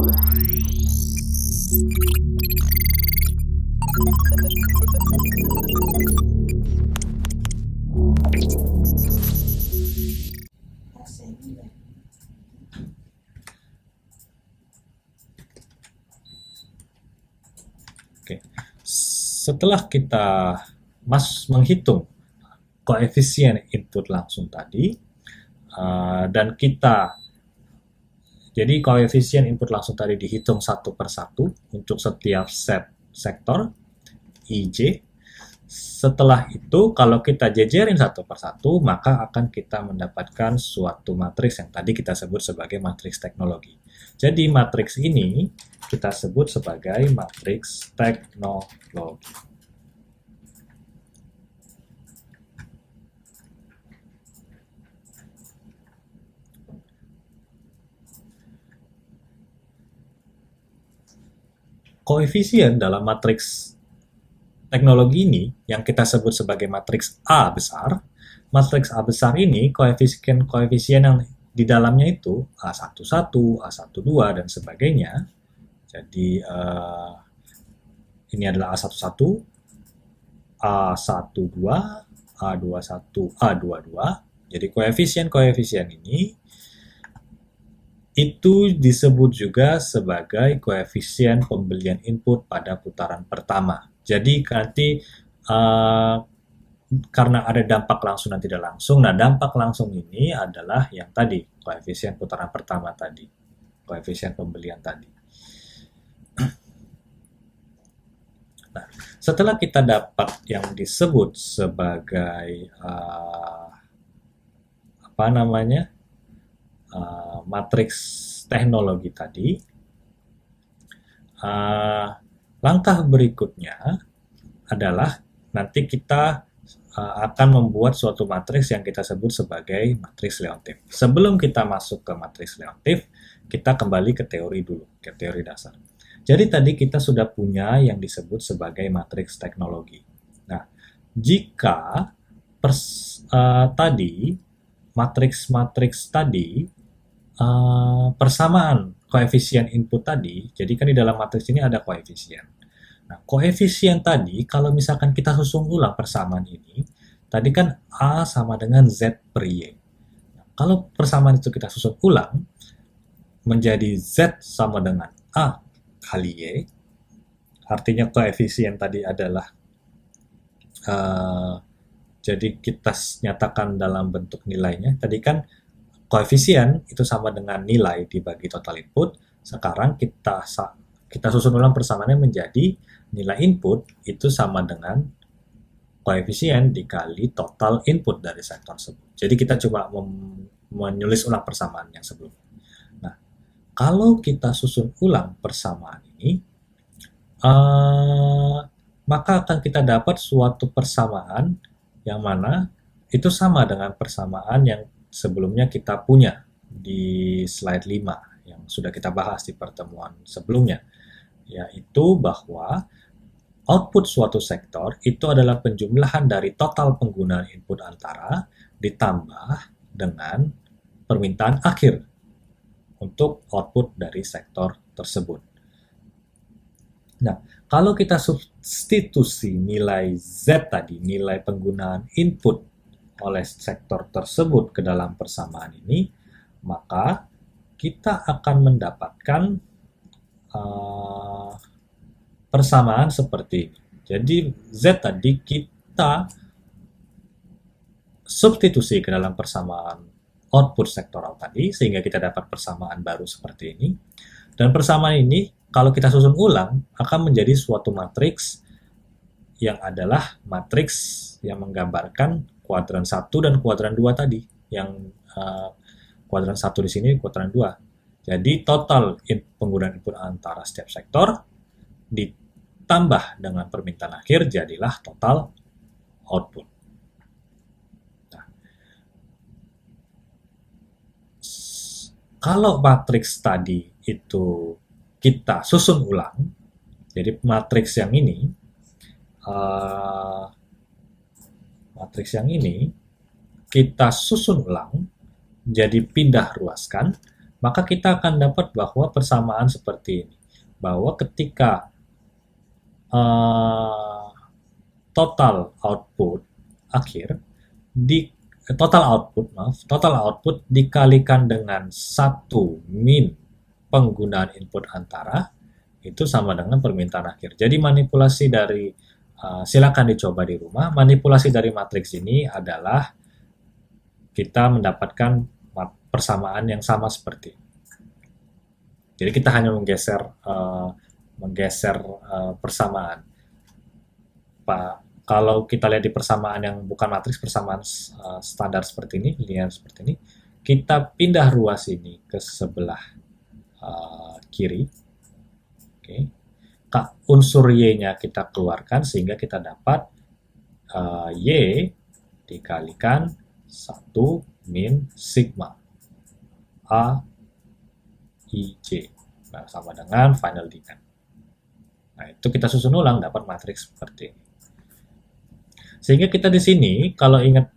Oke. Setelah kita menghitung koefisien input langsung tadi, dan kita jadi koefisien input langsung tadi dihitung satu per satu untuk setiap sektor IJ. Setelah itu, kalau kita jejerin satu per satu, maka akan kita mendapatkan suatu matriks yang tadi kita sebut sebagai matriks teknologi. Jadi matriks ini kita sebut sebagai matriks teknologi. Koefisien dalam matriks teknologi ini yang kita sebut sebagai matriks A besar. Matriks A besar ini koefisien yang di dalamnya itu A11, A12, dan sebagainya. Jadi ini adalah A11, A12, A21, A22. Jadi koefisien-koefisien ini itu disebut juga sebagai koefisien pembelian input pada putaran pertama. Jadi nanti karena ada dampak langsung dan tidak langsung, nah dampak langsung ini adalah yang tadi, koefisien putaran pertama tadi, koefisien pembelian tadi. Nah, setelah kita dapat yang disebut sebagai matriks teknologi tadi, langkah berikutnya adalah nanti kita akan membuat suatu matriks yang kita sebut sebagai matriks Leontief. Sebelum kita masuk ke matriks Leontief, kita kembali ke teori dulu, ke teori dasar. Jadi tadi kita sudah punya yang disebut sebagai matriks teknologi. Nah, jika tadi matriks tadi persamaan koefisien input tadi, jadi kan di dalam matriks ini ada koefisien. Nah, koefisien tadi, kalau misalkan kita susun ulang persamaan ini, tadi kan A sama dengan Z per Y. Nah, kalau persamaan itu kita susun ulang, menjadi Z sama dengan A kali Y, artinya koefisien tadi adalah, jadi kita nyatakan dalam bentuk nilainya, tadi kan koefisien itu sama dengan nilai dibagi total input. Sekarang kita susun ulang persamaannya menjadi nilai input itu sama dengan koefisien dikali total input dari sektor tersebut. Jadi kita coba menulis ulang persamaan yang sebelumnya. Nah, kalau kita susun ulang persamaan ini, maka akan kita dapat suatu persamaan yang mana itu sama dengan persamaan yang sebelumnya kita punya di slide 5 yang sudah kita bahas di pertemuan sebelumnya, yaitu bahwa output suatu sektor itu adalah penjumlahan dari total penggunaan input antara ditambah dengan permintaan akhir untuk output dari sektor tersebut. Nah, kalau kita substitusi nilai Z tadi, nilai penggunaan input oleh sektor tersebut ke dalam persamaan ini, maka kita akan mendapatkan persamaan seperti ini. Jadi Z tadi kita substitusi ke dalam persamaan output sektoral tadi, sehingga kita dapat persamaan baru seperti ini. Dan persamaan ini, kalau kita susun ulang, akan menjadi suatu matriks yang adalah matriks yang menggambarkan kuadran 1 dan kuadran 2 tadi. Yang kuadran 1 di sini, kuadran 2. Jadi total penggunaan input antara setiap sektor ditambah dengan permintaan akhir, jadilah total output. Nah, kalau matriks tadi itu kita susun ulang, jadi matriks yang ini, kita susun ulang, jadi pindah ruaskan, maka kita akan dapat bahwa persamaan seperti ini. Bahwa ketika total output akhir total output dikalikan dengan 1 min penggunaan input antara itu sama dengan permintaan akhir. Jadi manipulasi dari silakan dicoba di rumah. Manipulasi dari matriks ini adalah kita mendapatkan persamaan yang sama seperti ini. Jadi kita hanya menggeser persamaan. Kalau kita lihat di persamaan yang bukan matriks, persamaan standar seperti ini, linear seperti ini, kita pindah ruas ini ke sebelah kiri. Oke. Unsur Y-nya kita keluarkan sehingga kita dapat Y dikalikan 1 min sigma A I J. Nah, sama dengan final demand. Nah, itu kita susun ulang dapat matriks seperti ini. Sehingga kita di sini kalau ingat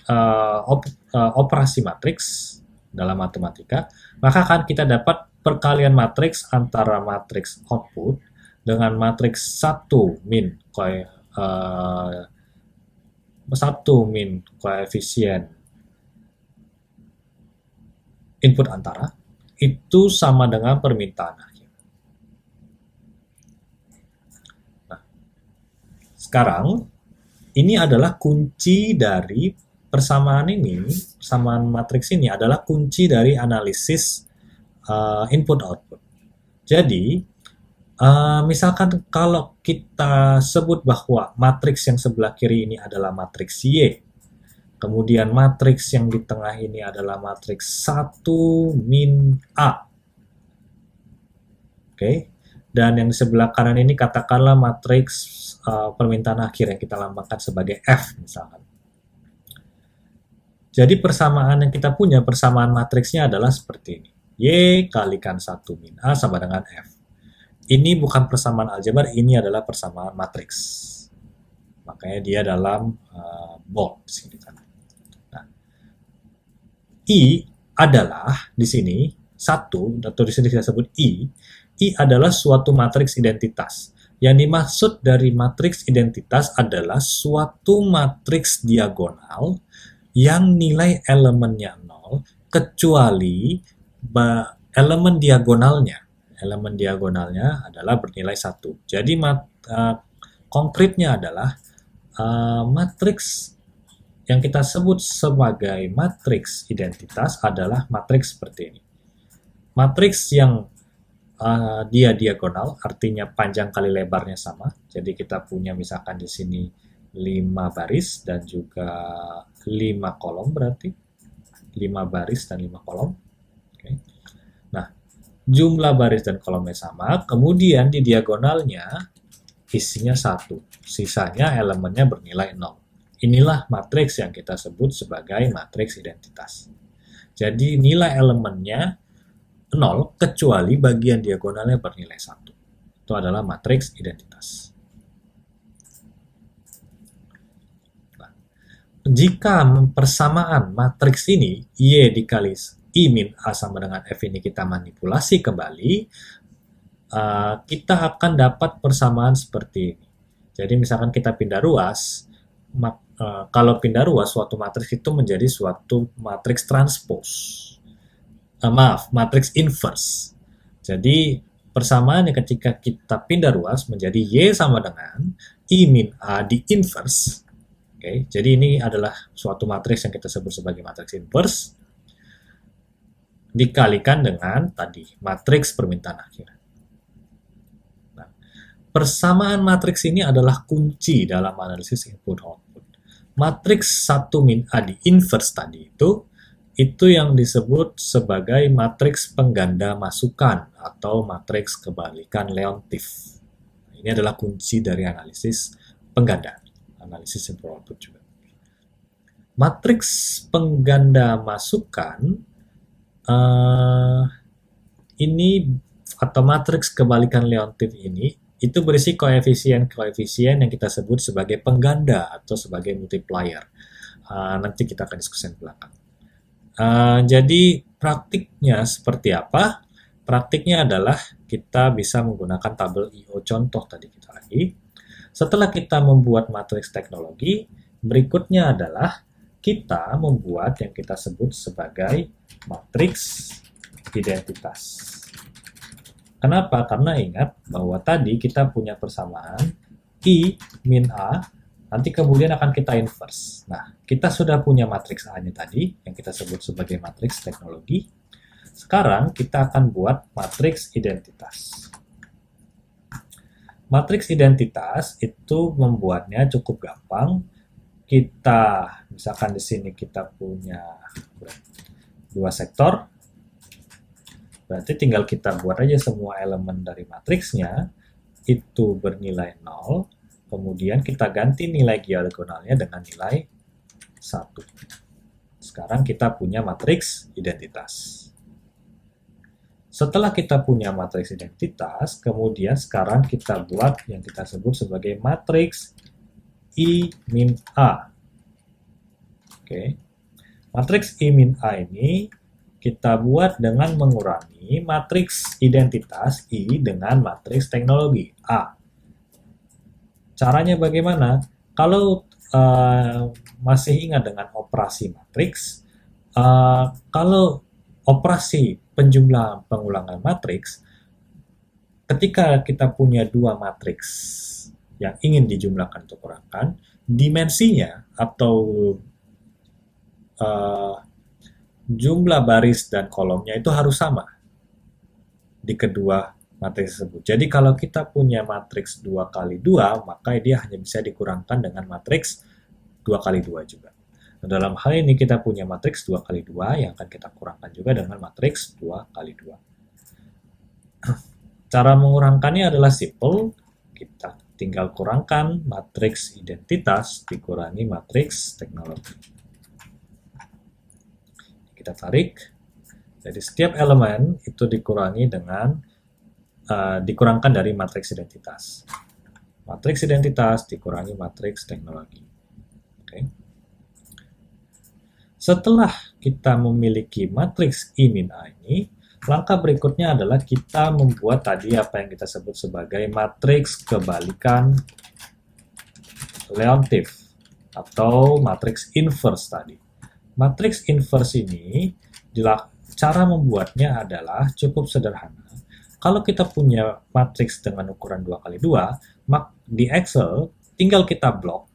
operasi matriks dalam matematika, maka akan kita dapat perkalian matriks antara matriks output dengan matriks 1 min koefisien input antara itu sama dengan permintaan akhir. Nah, sekarang ini adalah kunci dari persamaan ini, persamaan matriks ini adalah kunci dari analisis input output. Jadi, misalkan kalau kita sebut bahwa matriks yang sebelah kiri ini adalah matriks Y, kemudian matriks yang di tengah ini adalah matriks 1 min A. Oke. Dan yang di sebelah kanan ini katakanlah matriks permintaan akhir yang kita lambangkan sebagai F misalkan. Jadi persamaan yang kita punya, persamaan matriksnya adalah seperti ini. Y kalikan 1 min A sama dengan F. Ini bukan persamaan aljabar, ini adalah persamaan matriks. Makanya dia dalam bold sini kan. Nah, I adalah di sini satu, atau di sini kita sebut I adalah suatu matriks identitas. Yang dimaksud dari matriks identitas adalah suatu matriks diagonal yang nilai elemennya 0 kecuali elemen diagonalnya adalah bernilai 1. Jadi konkretnya adalah matriks yang kita sebut sebagai matriks identitas adalah matriks seperti ini. Matriks yang dia diagonal, artinya panjang kali lebarnya sama. Jadi kita punya misalkan di sini 5 baris dan juga 5 kolom berarti. 5 baris dan 5 kolom. Oke. Nah, jumlah baris dan kolomnya sama, kemudian di diagonalnya isinya 1. Sisanya elemennya bernilai 0. Inilah matriks yang kita sebut sebagai matriks identitas. Jadi nilai elemennya 0 kecuali bagian diagonalnya bernilai 1. Itu adalah matriks identitas. Nah, jika persamaan matriks ini Y dikali I min A sama dengan F ini kita manipulasi kembali, kita akan dapat persamaan seperti ini. Jadi misalkan kita pindah ruas, kalau pindah ruas suatu matriks itu menjadi suatu matriks transpose. Matriks inverse. Jadi persamaannya ketika kita pindah ruas menjadi Y sama dengan I min A di inverse. Oke, jadi ini adalah suatu matriks yang kita sebut sebagai matriks inverse dikalikan dengan tadi matriks permintaan akhir. Nah, persamaan matriks ini adalah kunci dalam analisis input output. Matriks 1 min A di inverse tadi itu yang disebut sebagai matriks pengganda masukan atau matriks kebalikan Leontief. Ini adalah kunci dari analisis pengganda, analisis input output juga. Matriks pengganda masukan ini atau matriks kebalikan Leontief ini itu berisi koefisien-koefisien yang kita sebut sebagai pengganda atau sebagai multiplier. Nanti kita akan diskusi di belakang. Jadi praktiknya seperti apa? Praktiknya adalah kita bisa menggunakan tabel IO contoh tadi kita lagi. Setelah kita membuat matriks teknologi, berikutnya adalah kita membuat yang kita sebut sebagai matriks identitas. Kenapa? Karena ingat bahwa tadi kita punya persamaan I min A, nanti kemudian akan kita inverse. Nah, kita sudah punya matriks A-nya tadi, yang kita sebut sebagai matriks teknologi. Sekarang kita akan buat matriks identitas. Matriks identitas itu membuatnya cukup gampang. Kita, misalkan di sini kita punya dua sektor, berarti tinggal kita buat aja semua elemen dari matriksnya, itu bernilai 0, kemudian kita ganti nilai diagonalnya dengan nilai 1. Sekarang kita punya matriks identitas. Setelah kita punya matriks identitas, kemudian sekarang kita buat yang kita sebut sebagai matriks I min A. Oke. Matriks I min A ini kita buat dengan mengurangi matriks identitas I dengan matriks teknologi A. Caranya bagaimana? Kalau masih ingat dengan operasi matriks, kalau operasi penjumlahan pengulangan matriks, ketika kita punya dua matriks yang ingin dijumlahkan atau kurangkan, dimensinya atau jumlah baris dan kolomnya itu harus sama di kedua matriks tersebut. Jadi kalau kita punya matriks 2 kali 2, maka dia hanya bisa dikurangkan dengan matriks 2 kali 2 juga. Nah, dalam hal ini kita punya matriks 2 kali 2 yang akan kita kurangkan juga dengan matriks 2 kali 2. Cara mengurangkannya adalah simple. Kita tinggal kurangkan matriks identitas dikurangi matriks teknologi. Kita tarik. Jadi setiap elemen itu dikurangi dengan dikurangkan dari matriks identitas. Matriks identitas dikurangi matriks teknologi. Oke. Setelah kita memiliki matriks I min A ini, langkah berikutnya adalah kita membuat tadi apa yang kita sebut sebagai matriks kebalikan Leontief atau matriks inverse tadi. Matriks inverse ini, cara membuatnya adalah cukup sederhana. Kalau kita punya matriks dengan ukuran 2 kali 2, di Excel tinggal kita blok.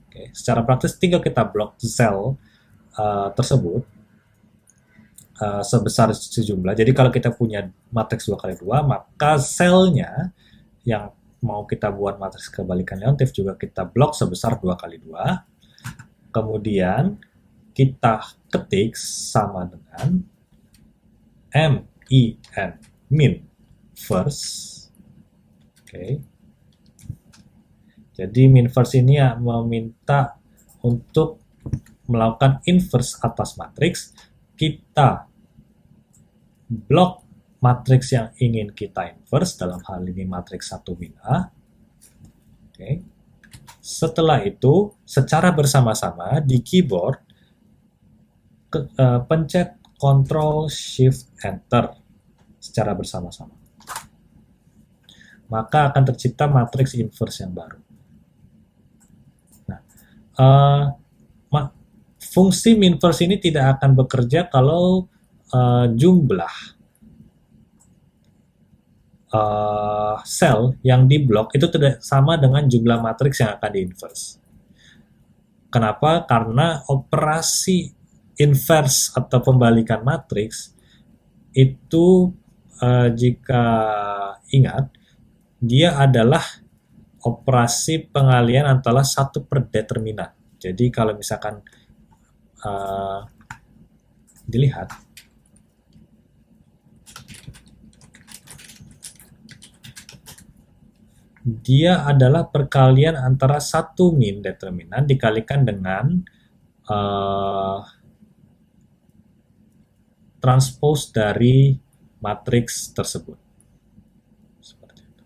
Okay. Secara praktis tinggal kita blok sel tersebut sebesar sejumlah. Jadi kalau kita punya matriks 2 kali 2, maka selnya yang mau kita buat matriks kebalikan Leontief juga kita blok sebesar 2 kali 2. Kemudian kita ketik sama dengan min first. Oke. Jadi min first ini meminta untuk melakukan inverse atas matriks. Kita blok matriks yang ingin kita inverse, dalam hal ini matriks 1 min A. Oke. Setelah itu, secara bersama-sama di keyboard, pencet Ctrl Shift Enter secara bersama-sama. Maka akan tercipta matriks inverse yang baru. Nah, fungsi minverse ini tidak akan bekerja kalau jumlah sel yang diblok itu tidak sama dengan jumlah matriks yang akan diinverse. Kenapa? Karena operasi inverse atau pembalikan matriks itu jika ingat, dia adalah operasi pengalian antara satu per determinan. Jadi kalau misalkan dilihat, dia adalah perkalian antara satu min determinan dikalikan dengan transpose dari matriks tersebut. Seperti itu.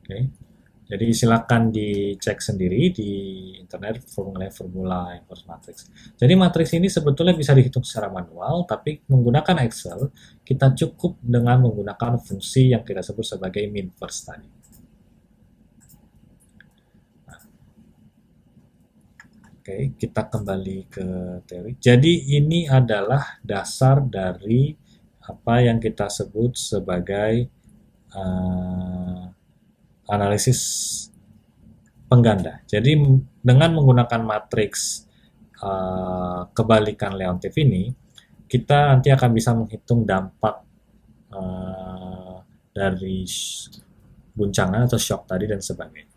Oke. Jadi silakan dicek sendiri di internet formula inverse matrix. Jadi matriks ini sebetulnya bisa dihitung secara manual, tapi menggunakan Excel kita cukup dengan menggunakan fungsi yang kita sebut sebagai minverse tadi. Oke, kita kembali ke teori. Jadi ini adalah dasar dari apa yang kita sebut sebagai analisis pengganda. Jadi dengan menggunakan matriks kebalikan Leontief ini, kita nanti akan bisa menghitung dampak dari guncangan atau shock tadi dan sebagainya.